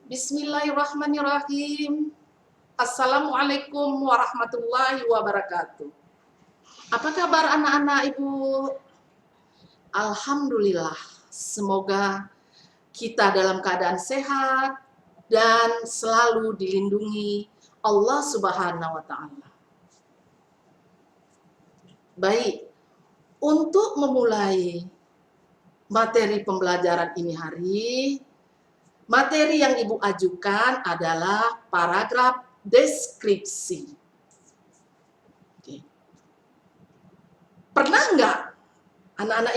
Bismillahirrahmanirrahim. Assalamualaikum warahmatullahi wabarakatuh. Apa kabar anak-anak Ibu? Alhamdulillah, semoga kita dalam keadaan sehat dan selalu dilindungi Allah Subhanahu wa Ta'ala. Baik, untuk memulai materi pembelajaran ini hari, materi yang Ibu ajukan adalah paragraf deskripsi. Oke. Pernah nggak anak-anak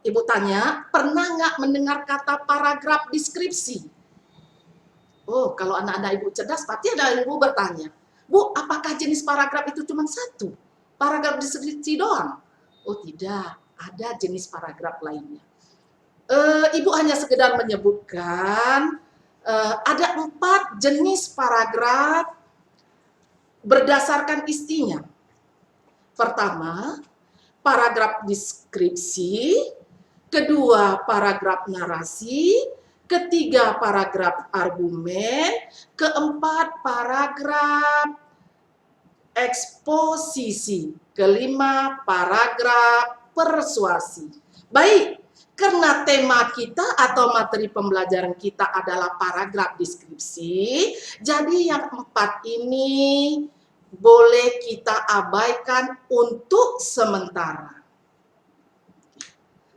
Ibu tanya, pernah nggak mendengar kata paragraf deskripsi? Oh, kalau anak-anak Ibu cerdas, pasti ada Ibu bertanya, Bu, apakah jenis paragraf itu cuma satu? Paragraf deskripsi doang? Oh tidak, ada jenis paragraf lainnya. Ibu hanya sekedar menyebutkan ada 4 jenis paragraf berdasarkan isinya. Pertama, paragraf deskripsi, kedua, paragraf narasi, ketiga, paragraf argumen, keempat, paragraf eksposisi, kelima, paragraf persuasi. Baik, karena tema kita atau materi pembelajaran kita adalah paragraf deskripsi, jadi yang 4 ini boleh kita abaikan untuk sementara.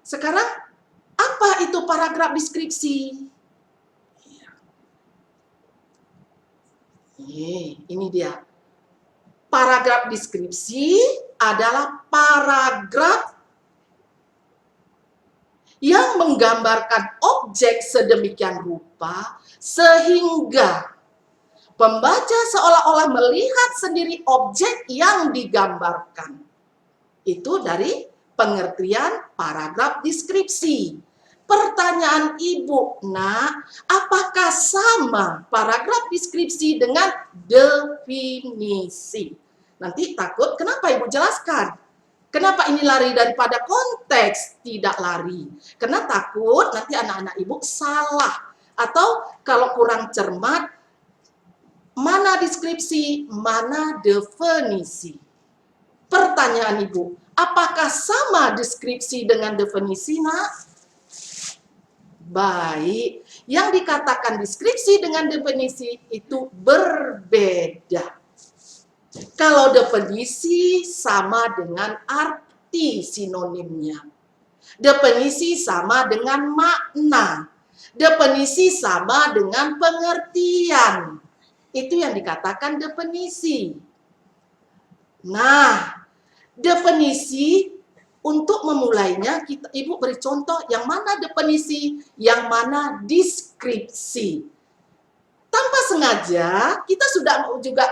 Sekarang, apa itu paragraf deskripsi? Ini dia. Paragraf deskripsi adalah paragraf yang menggambarkan objek sedemikian rupa sehingga pembaca seolah-olah melihat sendiri objek yang digambarkan. Itu dari pengertian paragraf deskripsi. Pertanyaan Ibu, apakah sama paragraf deskripsi dengan definisi? Nanti takut, kenapa Ibu jelaskan? Kenapa ini lari daripada konteks? Tidak lari. Karena takut nanti anak-anak Ibu salah. Atau kalau kurang cermat, mana deskripsi, mana definisi. Pertanyaan Ibu, apakah sama deskripsi dengan definisi, Nak? Baik, yang dikatakan deskripsi dengan definisi itu berbeda. Kalau definisi sama dengan arti sinonimnya. Definisi sama dengan makna. Definisi sama dengan pengertian. Itu yang dikatakan definisi. Nah, definisi untuk memulainya, Ibu beri contoh yang mana definisi, yang mana deskripsi. Tanpa sengaja, kita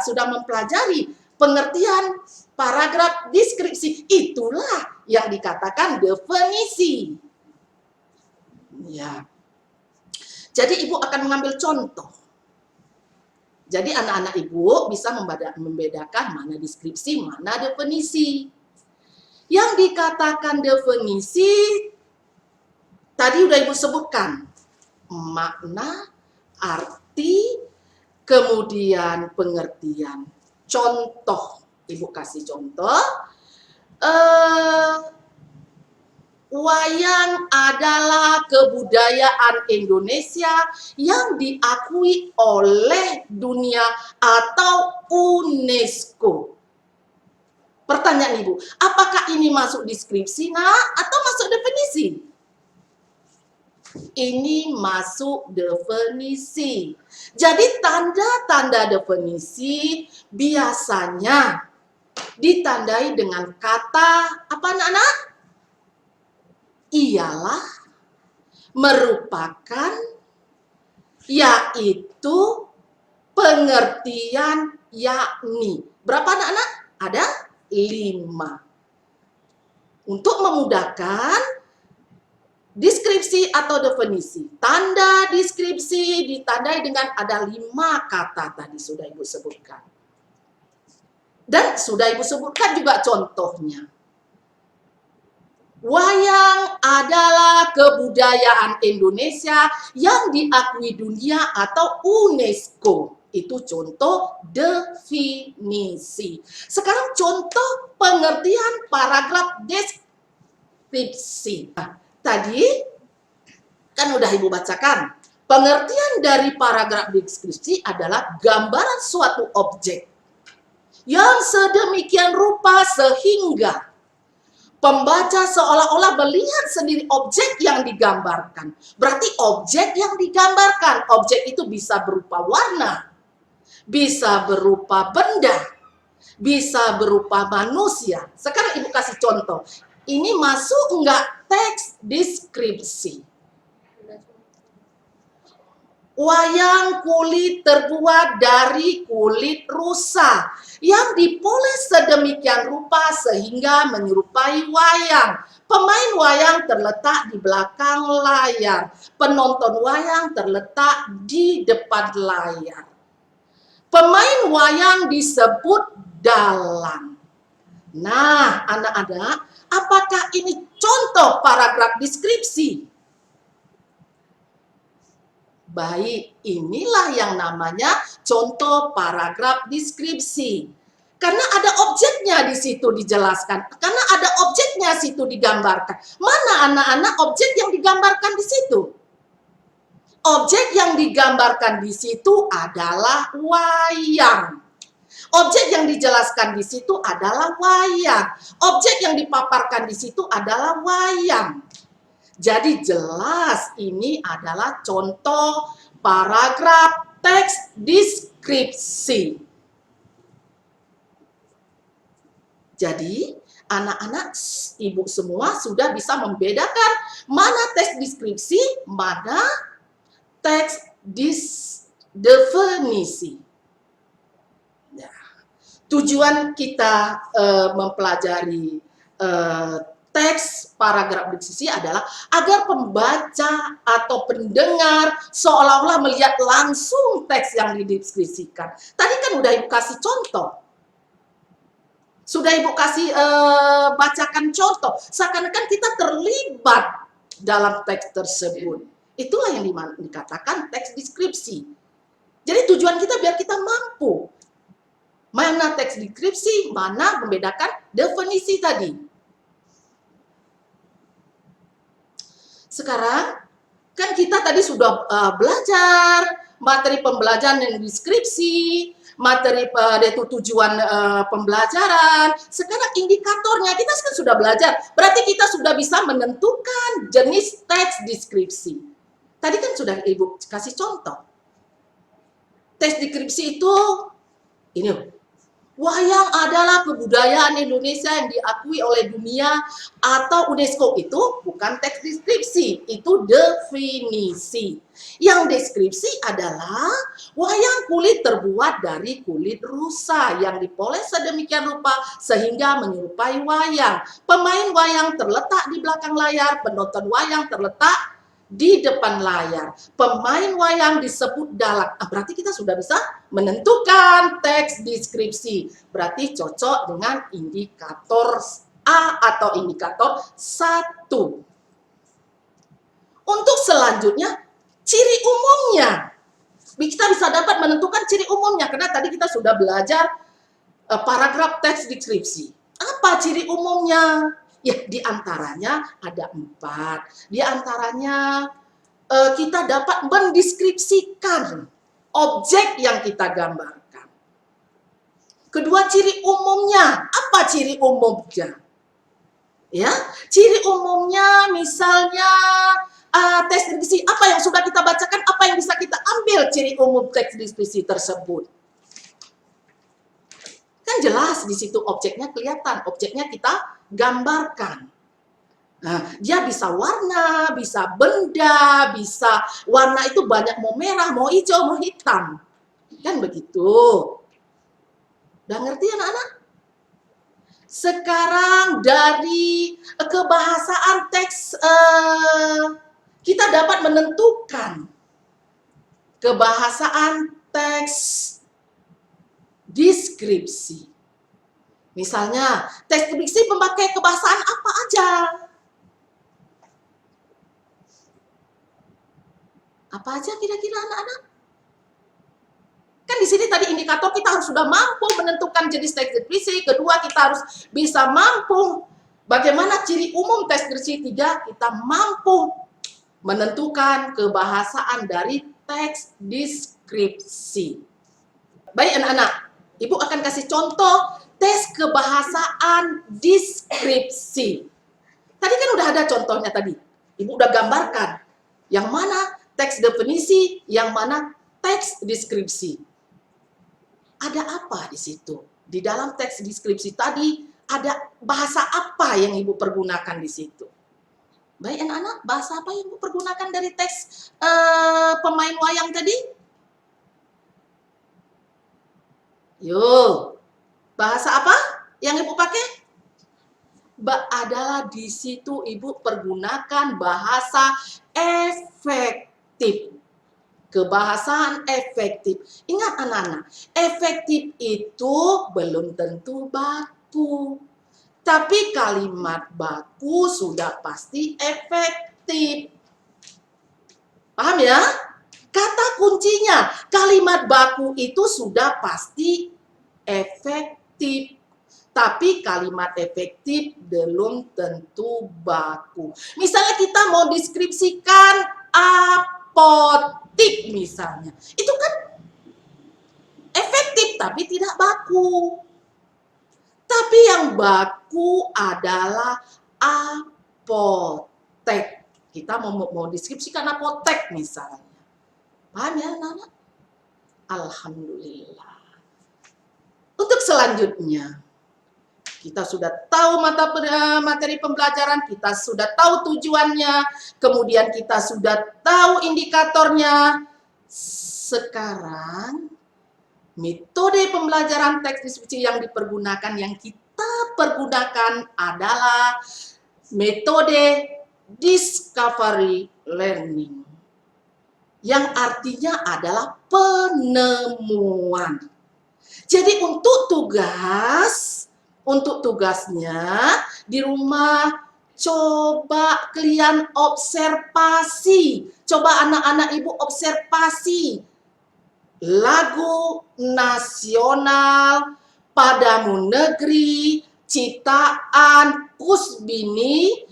sudah mempelajari pengertian paragraf deskripsi. Itulah yang dikatakan definisi. Ya. Jadi Ibu akan mengambil contoh. Jadi anak-anak Ibu bisa membedakan mana deskripsi, mana definisi. Yang dikatakan definisi, tadi udah Ibu sebutkan. Makna, arti, kemudian pengertian. Contoh, Ibu kasih contoh. Wayang adalah kebudayaan Indonesia yang diakui oleh dunia atau UNESCO. Pertanyaan Ibu, apakah ini masuk deskripsi, atau masuk definisi? Ini masuk definisi. Jadi tanda-tanda definisi biasanya ditandai dengan kata apa, anak-anak? Ialah, merupakan, yaitu, pengertian, yakni. Berapa anak-anak? Ada 5. Untuk memudahkan deskripsi atau definisi. Tanda deskripsi ditandai dengan ada 5 kata tadi sudah Ibu sebutkan. Dan sudah Ibu sebutkan juga contohnya. Wayang adalah kebudayaan Indonesia yang diakui dunia atau UNESCO. Itu contoh definisi. Sekarang contoh pengertian paragraf deskripsi. Nah, tadi kan udah Ibu bacakan. Pengertian dari paragraf deskripsi adalah gambaran suatu objek yang sedemikian rupa sehingga pembaca seolah-olah melihat sendiri objek yang digambarkan. Berarti objek yang digambarkan, objek itu bisa berupa warna, bisa berupa benda, bisa berupa manusia. Sekarang Ibu kasih contoh. Ini masuk enggak teks deskripsi? Wayang kulit terbuat dari kulit rusa yang dipoles sedemikian rupa sehingga menyerupai wayang. Pemain wayang terletak di belakang layar. Penonton wayang terletak di depan layar. Pemain wayang disebut dalang. Nah, anak-anak, apakah ini contoh paragraf deskripsi? Baik, inilah yang namanya contoh paragraf deskripsi. Karena ada objeknya di situ dijelaskan. Karena ada objeknya situ digambarkan. Mana anak-anak objek yang digambarkan di situ? Objek yang digambarkan di situ adalah wayang. Objek yang dijelaskan di situ adalah wayang. Objek yang dipaparkan di situ adalah wayang. Jadi jelas ini adalah contoh paragraf teks deskripsi. Jadi anak-anak, Ibu semua sudah bisa membedakan mana teks deskripsi, mana teks definisi. Nah, tujuan kita mempelajari teks paragraf deskripsi adalah agar pembaca atau pendengar seolah-olah melihat langsung teks yang dideskripsikan. Tadi kan udah Ibu kasih contoh. Sudah Ibu kasih bacakan contoh. Seakan-akan kita terlibat dalam teks tersebut. Itulah yang dikatakan teks deskripsi. Jadi tujuan kita biar kita mampu. Mana teks deskripsi, mana membedakan definisi tadi. Sekarang kan kita tadi sudah belajar materi pembelajaran dan deskripsi, materi itu tujuan pembelajaran. Sekarang indikatornya kita kan sudah belajar, berarti kita sudah bisa menentukan jenis teks deskripsi. Tadi kan sudah Ibu kasih contoh. Teks deskripsi itu ini. Wayang adalah kebudayaan Indonesia yang diakui oleh dunia atau UNESCO. Itu bukan teks deskripsi, itu definisi. Yang deskripsi adalah wayang kulit terbuat dari kulit rusa yang dipoles sedemikian rupa sehingga menyerupai wayang. Pemain wayang terletak di belakang layar, penonton wayang terletak di depan layar. Pemain wayang disebut dalang. Berarti kita sudah bisa menentukan teks deskripsi. Berarti cocok dengan indikator A atau indikator 1. Untuk selanjutnya, ciri umumnya. Kita bisa dapat menentukan ciri umumnya. Karena tadi kita sudah belajar paragraf teks deskripsi. Apa ciri umumnya? Ya, diantaranya ada 4. Diantaranya kita dapat mendeskripsikan objek yang kita gambarkan. Kedua, ciri umumnya. Apa ciri umumnya? Ya, ciri umumnya misalnya teks deskripsi. Apa yang sudah kita bacakan, apa yang bisa kita ambil ciri umum teks deskripsi tersebut? Kan jelas di situ objeknya kelihatan, objeknya kita gambarkan. Nah, dia bisa warna, bisa benda, bisa warna itu banyak, mau merah, mau hijau, mau hitam. Kan begitu. Udah ngerti anak-anak? Sekarang dari kebahasaan teks kita dapat menentukan kebahasaan teks deskripsi. Misalnya, teks deskripsi memakai kebahasaan apa aja? Apa aja kira-kira anak-anak? Kan di sini tadi indikator kita harus sudah mampu menentukan jenis teks deskripsi. Kedua, kita harus bisa mampu bagaimana ciri umum teks deskripsi. Tiga, kita mampu menentukan kebahasaan dari teks deskripsi. Baik anak-anak, Ibu akan kasih contoh tes kebahasaan deskripsi. Tadi kan udah ada contohnya tadi. Ibu udah gambarkan yang mana teks definisi, yang mana teks deskripsi. Ada apa di situ? Di dalam teks deskripsi tadi ada bahasa apa yang Ibu pergunakan di situ? Baik anak-anak, bahasa apa yang Ibu pergunakan dari teks pemain wayang tadi? Yo, bahasa apa yang Ibu pakai? Adalah di situ Ibu pergunakan bahasa efektif. Kebahasaan efektif. Ingat anak-anak, efektif itu belum tentu baku. Tapi kalimat baku sudah pasti efektif. Paham ya? Kata kuncinya, kalimat baku itu sudah pasti efektif. Tapi kalimat efektif belum tentu baku. Misalnya kita mau deskripsikan apotik misalnya. Itu kan efektif tapi tidak baku. Tapi yang baku adalah apotek. Kita mau deskripsikan apotek misalnya. Paham ya anak-anak? Alhamdulillah. Untuk selanjutnya, kita sudah tahu materi pembelajaran, kita sudah tahu tujuannya, kemudian kita sudah tahu indikatornya. Sekarang, metode pembelajaran teks deskripsi yang dipergunakan, yang kita pergunakan adalah metode discovery learning, yang artinya adalah penemuan. Jadi untuk tugasnya di rumah, coba kalian observasi. Coba anak-anak Ibu observasi lagu nasional Padamu Negeri, ciptaan Kusbini,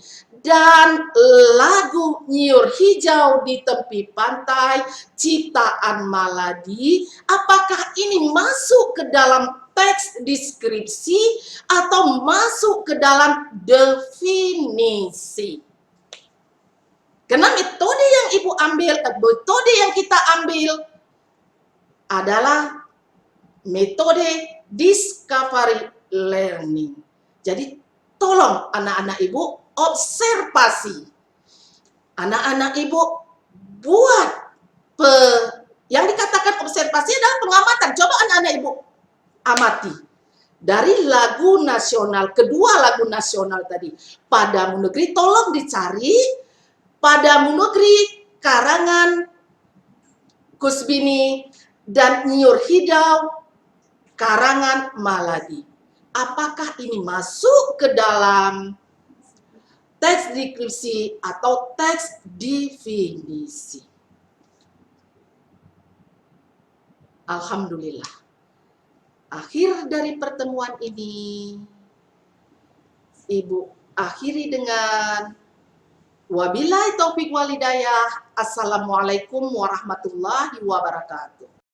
dan lagu Nyiur Hijau di Tepi Pantai, ciptaan Maladi. Apakah ini masuk ke dalam teks deskripsi atau masuk ke dalam definisi? Karena metode yang Ibu ambil, metode yang kita ambil adalah metode discovery learning. Jadi tolong anak-anak Ibu observasi. Anak-anak Ibu buat yang dikatakan observasi adalah pengamatan. Coba anak-anak Ibu amati. Dari lagu nasional, kedua lagu nasional tadi, Padamu Negeri, tolong dicari Padamu Negeri karangan Kusbini dan Nyiur Hijau karangan Maladi. Apakah ini masuk ke dalam teks deskripsi atau teks definisi? Alhamdulillah. Akhir dari pertemuan ini, Ibu akhiri dengan wabillahi taufik walhidayah. Assalamualaikum warahmatullahi wabarakatuh.